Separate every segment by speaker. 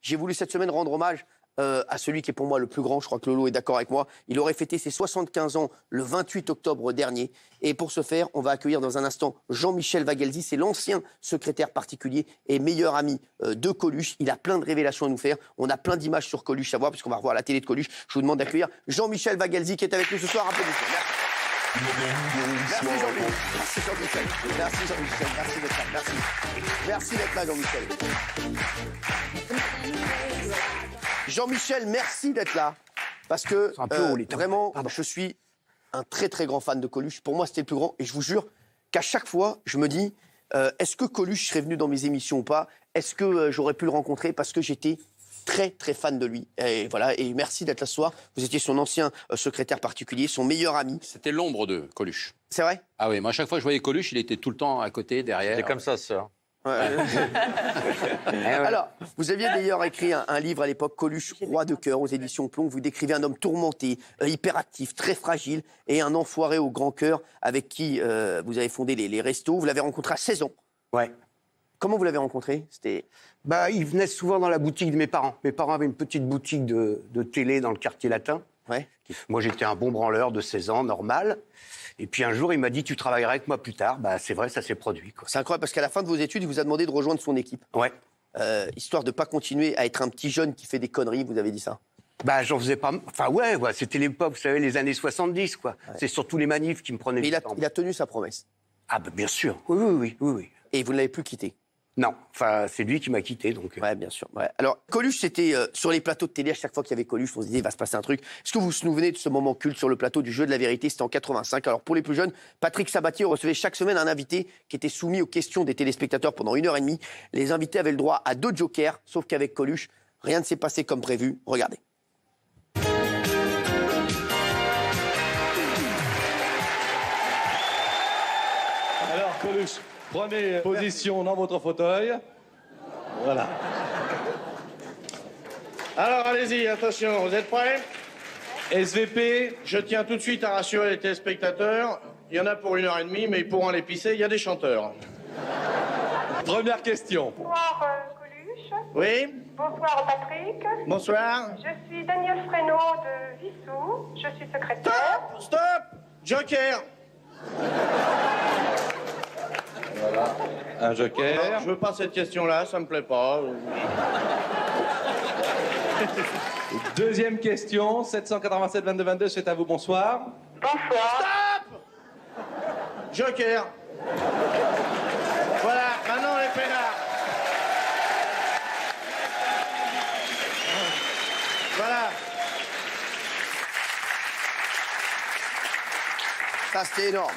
Speaker 1: J'ai voulu cette semaine rendre hommage à celui qui est pour moi le plus grand, je crois que Lolo est d'accord avec moi. Il aurait fêté ses 75 ans le 28 octobre dernier. Et pour ce faire, on va accueillir dans un instant Jean-Michel Vagelzi. C'est l'ancien secrétaire particulier et meilleur ami de Coluche. Il a plein de révélations à nous faire. On a plein d'images sur Coluche à voir, puisqu'on va revoir la télé de Coluche. Je vous demande d'accueillir Jean-Michel Vagelzi qui est avec nous ce soir. Applaudissements. Merci Jean-Michel. Merci Jean-Michel. Merci Jean-Michel. Merci d'être là. Merci. Merci d'être là, Jean-Michel. Jean-Michel, merci d'être là. Parce que vraiment, je suis un très très grand fan de Coluche. Pour moi, c'était le plus grand. Et je vous jure qu'à chaque fois, je me dis, est-ce que Coluche serait venu dans mes émissions ou pas? Est-ce que j'aurais pu le rencontrer? Parce que j'étais très très fan de lui. Et voilà. Et merci d'être là ce soir. Vous étiez son ancien secrétaire particulier, son meilleur ami.
Speaker 2: C'était l'ombre de Coluche.
Speaker 1: C'est vrai?
Speaker 2: Ah oui, moi à chaque fois que je voyais Coluche, il était tout le temps à côté, derrière.
Speaker 3: C'est comme ça, sœur.
Speaker 1: Ouais. Alors, vous aviez d'ailleurs écrit un livre à l'époque, Coluche, roi de cœur, aux éditions Plomb. Vous décrivez un homme tourmenté, hyperactif, très fragile, et un enfoiré au grand cœur avec qui vous avez fondé les restos. Vous l'avez rencontré à 16 ans.
Speaker 4: Ouais.
Speaker 1: Comment vous l'avez rencontré?
Speaker 4: Il venait souvent dans la boutique de mes parents. Mes parents avaient une petite boutique de télé dans le quartier latin.
Speaker 1: Ouais.
Speaker 4: Moi, j'étais un bon branleur de 16 ans, normal. Et puis un jour, il m'a dit, tu travailleras avec moi plus tard. C'est vrai, ça s'est produit, quoi.
Speaker 1: C'est incroyable parce qu'à la fin de vos études, il vous a demandé de rejoindre son équipe.
Speaker 4: Ouais.
Speaker 1: Histoire de ne pas continuer à être un petit jeune qui fait des conneries, vous avez dit ça.
Speaker 4: J'en faisais pas... Enfin, ouais, c'était l'époque, vous savez, les années 70, quoi. Ouais. C'est surtout les manifs qui me prenaient
Speaker 1: Mais
Speaker 4: du temps.
Speaker 1: Il a tenu sa promesse.
Speaker 4: Bien sûr. Oui.
Speaker 1: Et vous ne l'avez plus quitté?
Speaker 4: Non, c'est lui qui m'a quitté, donc...
Speaker 1: Ouais, bien sûr. Ouais. Alors, Coluche, c'était sur les plateaux de télé, à chaque fois qu'il y avait Coluche, on se disait, il va se passer un truc. Est-ce que vous vous souvenez de ce moment culte sur le plateau du Jeu de la Vérité? C'était en 85. Alors, pour les plus jeunes, Patrick Sabatier recevait chaque semaine un invité qui était soumis aux questions des téléspectateurs pendant 1h30. Les invités avaient le droit à 2 jokers, sauf qu'avec Coluche, rien ne s'est passé comme prévu. Regardez.
Speaker 5: Alors, Coluche, prenez position dans votre fauteuil. Voilà.
Speaker 6: Alors, allez-y, attention, vous êtes prêts?
Speaker 5: SVP,
Speaker 6: Je tiens tout de suite à rassurer les téléspectateurs. Il y en a pour 1h30, mais ils pourront aller pisser, il y a des chanteurs.
Speaker 5: première question.
Speaker 7: Bonsoir Coluche.
Speaker 6: Oui?
Speaker 7: Bonsoir Patrick.
Speaker 6: Bonsoir.
Speaker 7: Je suis Daniel Fresneau de Vissou. Je suis secrétaire.
Speaker 6: Stop! Joker!
Speaker 5: Voilà. Un joker.
Speaker 6: Non, je veux pas cette question-là, ça me plaît pas.
Speaker 5: Deuxième question, 787 22 22, c'est à vous, bonsoir.
Speaker 7: Bonsoir.
Speaker 6: Stop! Joker! Voilà, maintenant les peinards. Voilà.
Speaker 1: Ça, c'était énorme.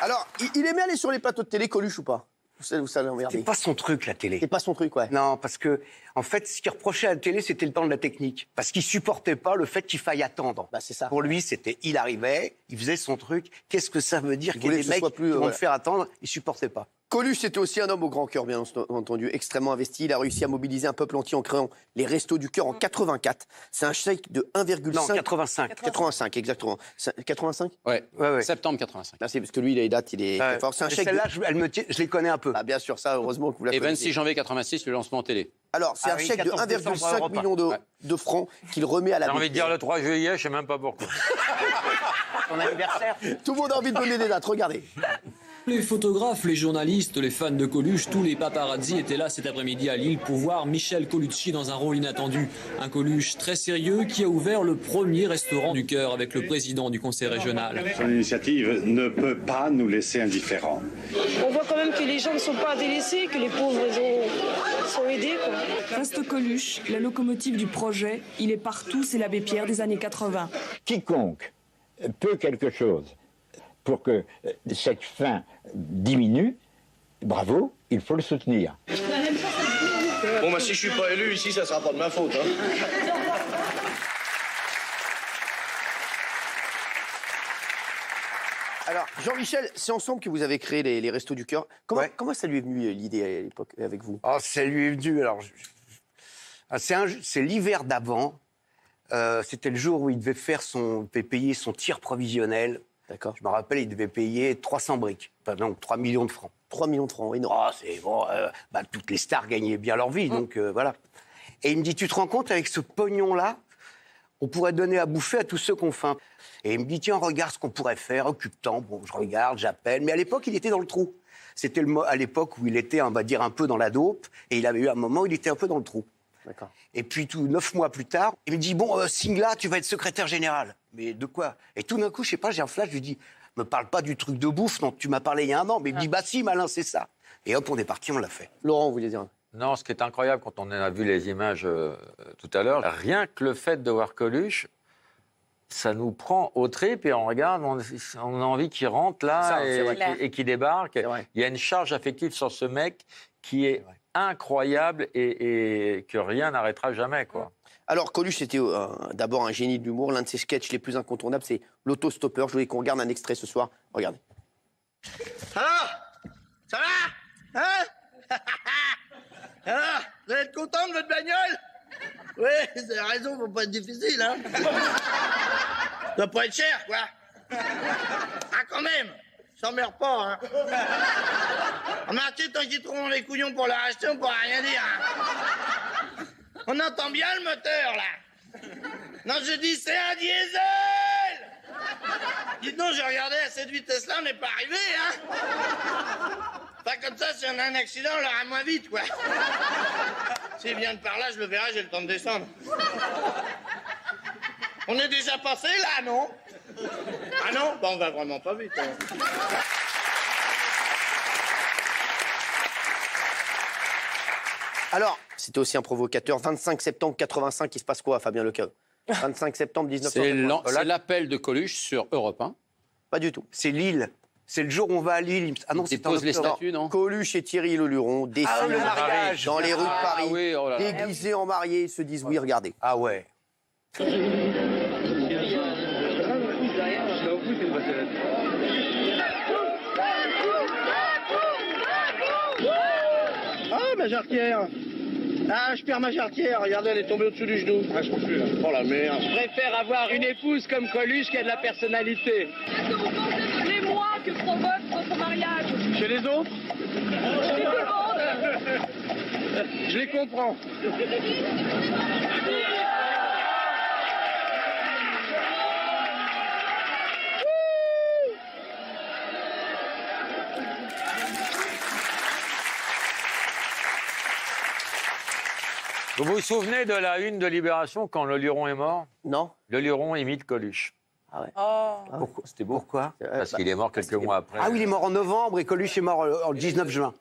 Speaker 1: Alors, il aimait aller sur les plateaux de télé, Coluche, ou pas? Vous savez emmerder.
Speaker 4: C'est pas son truc, la télé.
Speaker 1: C'est pas son truc, ouais.
Speaker 4: Non, parce que, en fait, ce qu'il reprochait à la télé, c'était le temps de la technique. Parce qu'il supportait pas le fait qu'il faille attendre.
Speaker 1: C'est ça.
Speaker 4: Pour lui, il arrivait, il faisait son truc. Qu'est-ce que ça veut dire qu'il y a des mecs qui vont le faire attendre? Il supportait pas.
Speaker 1: Coluche, c'était aussi un homme au grand cœur, bien entendu, extrêmement investi. Il a réussi à mobiliser un peuple entier en créant les Restos du Cœur en 84. C'est un chèque de 1,5...
Speaker 4: Non, 85.
Speaker 1: 85, exactement. 85 ?
Speaker 2: Ouais. Septembre 85.
Speaker 1: Merci, parce que lui, il a les dates, il est fort. C'est un chèque
Speaker 4: celle-là, je les connais un peu.
Speaker 1: Bien sûr, ça, heureusement que vous la
Speaker 2: Et
Speaker 1: connaissez.
Speaker 2: 26 janvier 86, le lancement en télé.
Speaker 1: Alors, c'est un chèque de 1,5 million de francs qu'il remet à la
Speaker 3: J'ai envie de dire
Speaker 1: BPR.
Speaker 3: le 3 juillet, je sais même pas pourquoi.
Speaker 4: Ton anniversaire.
Speaker 1: Tout le monde a envie de donner des dates, regardez.
Speaker 8: Les photographes, les journalistes, les fans de Coluche, tous les paparazzi étaient là cet après-midi à Lille pour voir Michel Colucci dans un rôle inattendu. Un Coluche très sérieux qui a ouvert le premier restaurant du cœur avec le président du conseil régional.
Speaker 9: Son initiative ne peut pas nous laisser indifférents.
Speaker 10: On voit quand même que les gens ne sont pas délaissés, que les pauvres sont aidés, quoi.
Speaker 11: Reste Coluche, la locomotive du projet, il est partout, c'est l'abbé Pierre des années 80.
Speaker 12: Quiconque peut quelque chose pour que cette faim diminue, bravo, il faut le soutenir.
Speaker 6: Bon, si je suis pas élu ici, ça sera pas de ma faute,
Speaker 1: Alors, Jean-Michel, c'est ensemble que vous avez créé les Restos du Cœur. Comment ça lui est venu, l'idée, à l'époque, avec vous?
Speaker 4: Ça lui est venu, alors... C'est l'hiver d'avant. C'était le jour où il devait payer son tir provisionnel.
Speaker 1: D'accord.
Speaker 4: Je me rappelle, il devait payer 300 briques. Enfin, donc 3 millions de francs.
Speaker 1: 3 millions de francs, oui, non.
Speaker 4: C'est bon. Toutes les stars gagnaient bien leur vie, donc voilà. Et il me dit, tu te rends compte, avec ce pognon-là, on pourrait donner à bouffer à tous ceux qui ont faim. Et il me dit, tiens, regarde ce qu'on pourrait faire, occupe-temps. Bon, je regarde, j'appelle. Mais à l'époque, il était dans le trou. C'était à l'époque où il était, on va dire, un peu dans la dope. Et il avait eu un moment où il était un peu dans le trou.
Speaker 1: D'accord.
Speaker 4: Et puis, 9 mois plus tard, il me dit, bon, Singla, tu vas être secrétaire général. Mais de quoi? Et tout d'un coup, je sais pas, j'ai un flash, je lui dis, me parle pas du truc de bouffe, non, tu m'as parlé il y a un an. Mais il me dit, bah si, malin, c'est ça. Et hop, on est parti, on l'a fait.
Speaker 1: Laurent, vous voulez dire?
Speaker 3: Non, ce qui est incroyable quand on a vu les images tout à l'heure, rien que le fait de voir Coluche, ça nous prend au trip et on regarde, on a envie qu'il rentre là et qu'il débarque. Il y a une charge affective sur ce mec qui est incroyable et que rien n'arrêtera jamais, quoi.
Speaker 1: Alors, Coluche, c'était d'abord un génie de l'humour. L'un de ses sketchs les plus incontournables, c'est l'autostoppeur. Je voulais qu'on regarde un extrait ce soir. Regardez.
Speaker 6: Alors, ça va? Hein? Alors, vous allez être content de votre bagnole? Oui, vous avez raison, faut pas être difficile, hein? Ça doit pas être cher, quoi. Ah, quand même, ça m'emmerde pas, hein. Remarquez, tant qu'ils trouveront les couillons pour la racheter, on pourra rien dire, hein. On entend bien le moteur, là. Non, je dis, c'est un diesel! Dites donc, j'ai regardé à cette vitesse-là, on n'est pas arrivé, hein. Pas comme ça, si on a un accident, on l'aura moins vite, quoi. S'il vient de par là, je le verrai, j'ai le temps de descendre. On est déjà passé, là, non? Ah non? Bah, on va vraiment pas vite, hein.
Speaker 1: Alors, c'était aussi un provocateur. 25 septembre 85, il se passe quoi, Fabien Lecave? 25 septembre 1980.
Speaker 2: C'est l'appel de Coluche sur Europe 1.
Speaker 1: Pas du tout.
Speaker 4: C'est Lille. C'est le jour où on va à Lille. Ah non, c'est
Speaker 2: pose les statues, non?
Speaker 1: Coluche et Thierry Leluron défilent
Speaker 4: le mariage.
Speaker 1: dans les rues de Paris,
Speaker 2: oui, oh là là.
Speaker 1: déguisés en mariés, ils se disent oui, regardez.
Speaker 4: Ah ouais.
Speaker 6: Ah, ma jarretière! Ah, je perds ma jarretière, regardez, elle est tombée au-dessus du genou. Ah, je peux plus, là. Oh la merde.
Speaker 13: Je préfère avoir une épouse comme Coluche qui a de la personnalité.
Speaker 10: Est-ce que vous pensez les mois que provoque votre mariage?
Speaker 6: Chez les autres?
Speaker 10: Chez tout le monde.
Speaker 6: Je les comprends.
Speaker 3: Vous vous souvenez de la une de Libération quand le Luron est mort?
Speaker 1: Non.
Speaker 3: Le Luron imite Coluche.
Speaker 1: Ah ouais.
Speaker 4: Pourquoi? C'était beau. Pourquoi?
Speaker 3: Parce qu'il est mort quelques mois après.
Speaker 4: Ah oui, il est mort en novembre et Coluche est mort en 19 juin.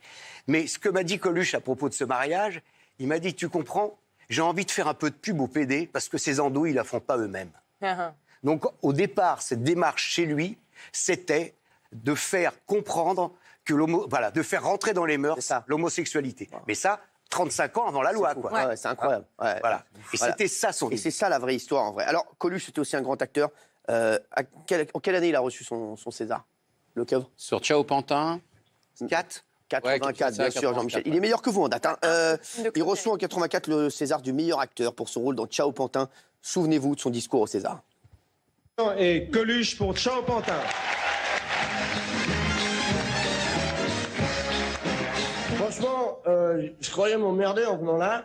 Speaker 4: Mais ce que m'a dit Coluche à propos de ce mariage, il m'a dit, tu comprends, j'ai envie de faire un peu de pub au PD parce que ces andouilles, ils la font pas eux-mêmes. Donc au départ, cette démarche chez lui, c'était de faire comprendre que de faire rentrer dans les mœurs l'homosexualité. Mais ça, 35 ans avant la loi, quoi.
Speaker 1: Ouais, c'est incroyable. Ouais.
Speaker 4: Voilà. Et c'était ça son.
Speaker 1: Et c'est ça la vraie histoire, en vrai. Alors, Coluche, c'était aussi un grand acteur. En quelle année il a reçu son César, Lecave?
Speaker 2: Sur Ciao Pantin.
Speaker 1: 84, bien sûr, Jean-Michel. Il est meilleur que vous en date. Hein. Il reçoit en 84 le César du meilleur acteur pour son rôle dans Ciao Pantin. Souvenez-vous de son discours au César.
Speaker 5: Et Coluche pour Ciao Pantin.
Speaker 6: Franchement, je croyais m'emmerder en venant là.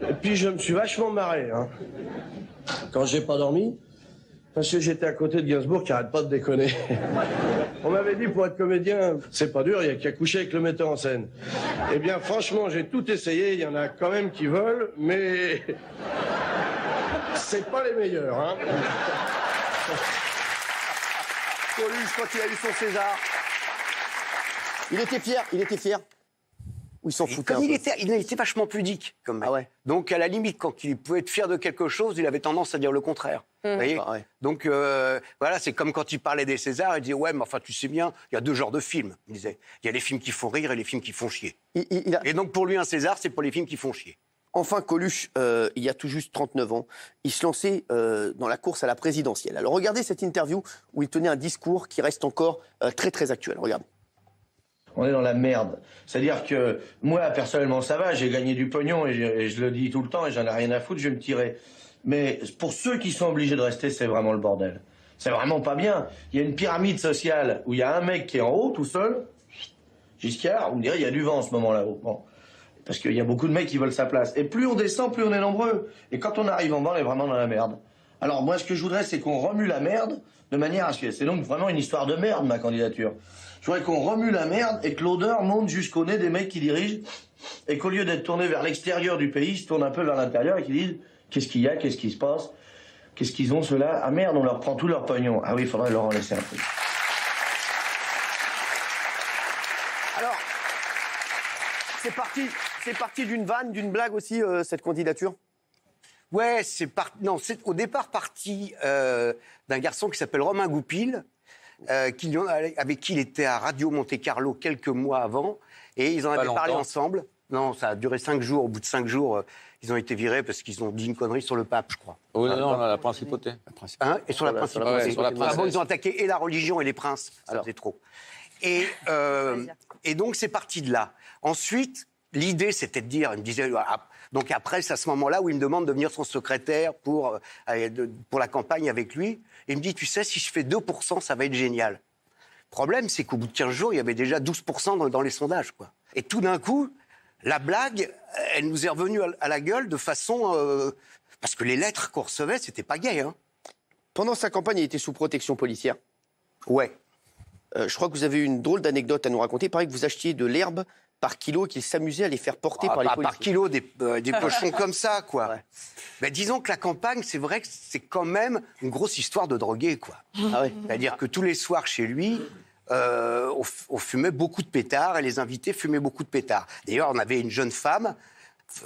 Speaker 6: Et puis je me suis vachement marré, hein. Quand j'ai pas dormi, parce que j'étais à côté de Gainsbourg qui arrête pas de déconner. On m'avait dit pour être comédien, c'est pas dur, il y a qu'à coucher avec le metteur en scène. Eh bien franchement, j'ai tout essayé, il y en a quand même qui veulent, mais c'est pas les meilleurs, hein.
Speaker 1: Coluche, quand il a eu son César, il était fier. Ou il s'en foutait un peu.
Speaker 4: Il était vachement pudique, comme mec.
Speaker 1: Ah ouais.
Speaker 4: Donc, à la limite, quand il pouvait être fier de quelque chose, il avait tendance à dire le contraire. Vous voyez Donc, voilà, c'est comme quand il parlait des Césars, il disait « Ouais, mais enfin, tu sais bien, il y a deux genres de films. » Il disait « Il y a les films qui font rire et les films qui font chier. » Et donc, pour lui, un César, c'est pour les films qui font chier.
Speaker 1: Enfin, Coluche, il y a tout juste 39 ans, il se lançait dans la course à la présidentielle. Alors, regardez cette interview où il tenait un discours qui reste encore très, très actuel. Regardez.
Speaker 14: On est dans la merde. C'est-à-dire que moi, personnellement, ça va, j'ai gagné du pognon et je le dis tout le temps et j'en ai rien à foutre, je vais me tirer. Mais pour ceux qui sont obligés de rester, c'est vraiment le bordel. C'est vraiment pas bien. Il y a une pyramide sociale où il y a un mec qui est en haut, tout seul, Giscard, vous me direz, il y a du vent en ce moment là-haut. Bon. Parce qu'il y a beaucoup de mecs qui veulent sa place. Et plus on descend, plus on est nombreux. Et quand on arrive en bas, on est vraiment dans la merde. Alors moi, ce que je voudrais, c'est qu'on remue la merde de manière à ce que... C'est donc vraiment une histoire de merde, ma candidature. Je voudrais qu'on remue la merde et que l'odeur monte jusqu'au nez des mecs qui dirigent. Et qu'au lieu d'être tournés vers l'extérieur du pays, ils se tournent un peu vers l'intérieur et qu'ils disent qu'est-ce qu'il y a, qu'est-ce qui se passe, qu'est-ce qu'ils ont ceux-là. Ah merde, on leur prend tout leur pognon. Ah oui, il faudrait leur en laisser un peu.
Speaker 1: Alors, c'est parti d'une vanne, d'une blague aussi, cette candidature?
Speaker 4: Ouais, c'est au départ parti d'un garçon qui s'appelle Romain Goupil, avec qui il était à Radio Monte-Carlo quelques mois avant, et ils en avaient parlé ensemble. Non, ça a duré 5 jours. Au bout de 5 jours, ils ont été virés parce qu'ils ont dit une connerie sur le pape, je crois.
Speaker 3: Oh, non, la principauté.
Speaker 4: Hein, et sur la principauté. Avant, ils ont attaqué et la religion et les princes. Ça faisait trop. Et donc, c'est parti de là. Ensuite, l'idée, c'était de dire, il me disait... Donc après, c'est à ce moment-là où il me demande de venir son secrétaire pour la campagne avec lui. Et il me dit, tu sais, si je fais 2%, ça va être génial. Le problème, c'est qu'au bout de 15 jours, il y avait déjà 12% dans les sondages, quoi. Et tout d'un coup, la blague, elle nous est revenue à la gueule de façon... parce que les lettres qu'on recevait, c'était pas gai, hein.
Speaker 1: Pendant sa campagne, il était sous protection policière.
Speaker 4: Ouais.
Speaker 1: Je crois que vous avez une drôle d'anecdote à nous raconter. Il paraît que vous achetiez de l'herbe par kilo et qu'il s'amusait à les faire porter par les policiers.
Speaker 4: Par kilo, des pochons comme ça, quoi. Ouais. Ben, disons que la campagne, c'est vrai que c'est quand même une grosse histoire de drogué, quoi.
Speaker 1: Ah ouais.
Speaker 4: C'est-à-dire que tous les soirs chez lui, on fumait beaucoup de pétards et les invités fumaient beaucoup de pétards. D'ailleurs, on avait une jeune femme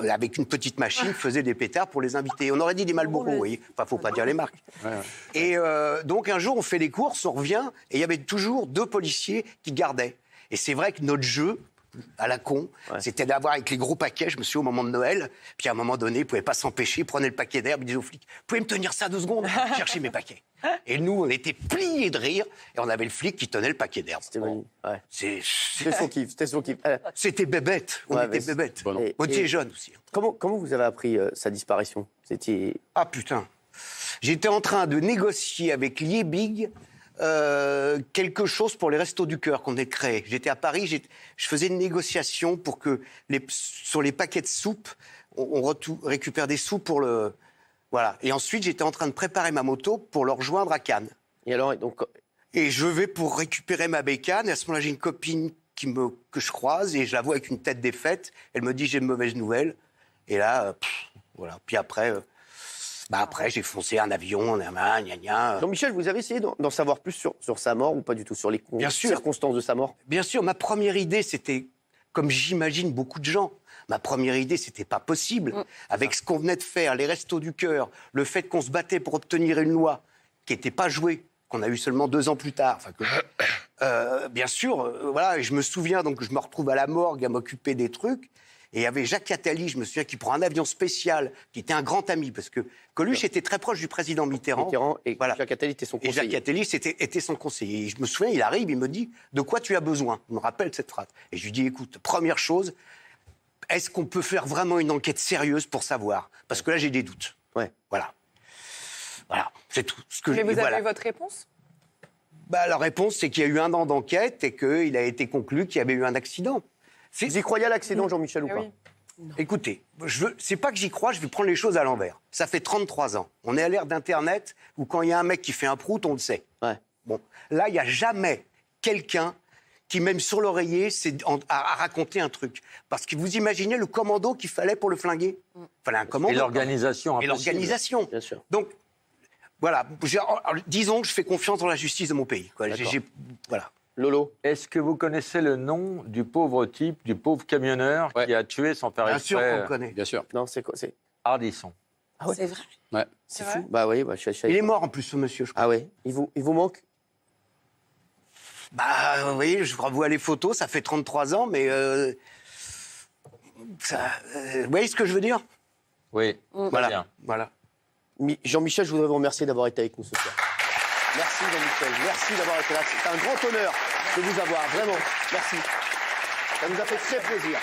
Speaker 4: avec une petite machine qui faisait des pétards pour les invités. On aurait dit des Marlboro, vous voyez. Enfin, faut pas dire les marques. Ouais. Et donc, un jour, on fait les courses, on revient, et il y avait toujours 2 policiers qui gardaient. Et c'est vrai que notre jeu... à la con, c'était d'avoir avec les gros paquets, je me souviens au moment de Noël, puis à un moment donné, ils ne pouvaient pas s'empêcher, ils prenaient le paquet d'herbe, ils disaient aux flics, vous pouvez me tenir ça 2 secondes, chercher mes paquets. Et nous, on était pliés de rire, et on avait le flic qui tenait le paquet d'herbe.
Speaker 1: C'était magnifique. Ouais.
Speaker 4: C'était
Speaker 1: son kiff, c'était son kiff.
Speaker 4: C'était bébête, on était bébête. Bon, on était jeunes aussi.
Speaker 1: Comment vous avez appris sa disparition?
Speaker 4: Ah putain, j'étais en train de négocier avec Liebig quelque chose pour les Restos du Cœur qu'on venait de créer. J'étais à Paris, je faisais une négociation pour que sur les paquets de soupe, on récupère des sous pour le... Voilà. Et ensuite, j'étais en train de préparer ma moto pour le rejoindre à Cannes.
Speaker 1: Et alors,
Speaker 4: et je vais pour récupérer ma bécane, et à ce moment-là, j'ai une copine que je croise, et je la vois avec une tête défaite. Elle me dit, j'ai de mauvaises nouvelles. Et là, voilà. Puis après... après, j'ai foncé un avion, gna.
Speaker 1: Jean-Michel, vous avez essayé d'en savoir plus sur sa mort ou pas du tout, sur les circonstances de sa mort?
Speaker 4: Bien sûr, ma première idée, c'était, comme j'imagine beaucoup de gens, ma première idée, c'était pas possible. Avec ce qu'on venait de faire, les Restos du Cœur, le fait qu'on se battait pour obtenir une loi qui n'était pas jouée, qu'on a eu seulement 2 ans plus tard. Bien sûr, voilà, et je me souviens, donc je me retrouve à la morgue à m'occuper des trucs. Et il y avait Jacques Attali, je me souviens, qui prend un avion spécial, qui était un grand ami, parce que Coluche était très proche du président Mitterrand.
Speaker 1: Et voilà. Jacques Attali était son conseiller.
Speaker 4: Et Jacques Attali était son conseiller. Et je me souviens, il arrive, il me dit « De quoi tu as besoin ?» Il me rappelle cette phrase. Et je lui dis « Écoute, première chose, est-ce qu'on peut faire vraiment une enquête sérieuse pour savoir ? Parce que là, j'ai des doutes. »
Speaker 1: Ouais.
Speaker 4: Voilà, c'est tout.
Speaker 15: Mais vous avez eu votre réponse ?
Speaker 4: La réponse, c'est qu'il y a eu 1 an d'enquête et qu'il a été conclu qu'il y avait eu un accident.
Speaker 1: Vous y croyez à l'accident, Jean-Michel, ou pas?
Speaker 15: Oui.
Speaker 4: Écoutez, c'est pas que j'y crois, je vais prendre les choses à l'envers. Ça fait 33 ans. On est à l'ère d'Internet où quand il y a un mec qui fait un prout, on le sait.
Speaker 1: Ouais.
Speaker 4: Bon, là, il n'y a jamais quelqu'un qui, même sur l'oreiller, a raconté un truc. Parce que vous imaginez le commando qu'il fallait pour le flinguer? Il fallait un commando.
Speaker 3: Et l'organisation.
Speaker 4: Et l'organisation.
Speaker 1: Bien sûr.
Speaker 4: Donc, voilà, disons que je fais confiance dans la justice de mon pays. Quoi. Voilà.
Speaker 1: Lolo,
Speaker 3: est-ce que vous connaissez le nom du pauvre type, du pauvre camionneur qui a tué sans faire exprès?
Speaker 4: Bien sûr qu'on le connaît.
Speaker 2: Bien sûr.
Speaker 1: Non, c'est quoi?
Speaker 3: Ardisson.
Speaker 15: Ah ouais. C'est vrai.
Speaker 2: Ouais.
Speaker 1: C'est fou. Bah oui,
Speaker 4: il est mort en plus, ce monsieur, je crois.
Speaker 1: Ah ouais. Il vous manque?
Speaker 4: Vous voyez, je revois les photos, ça fait 33 ans, mais... vous voyez ce que je veux dire?
Speaker 3: Oui.
Speaker 4: Voilà.
Speaker 1: Jean-Michel, je voudrais vous remercier d'avoir été avec nous ce soir. Merci Jean-Michel, merci d'avoir été là. C'est un grand honneur de vous avoir, vraiment. Merci. Ça nous a fait très plaisir.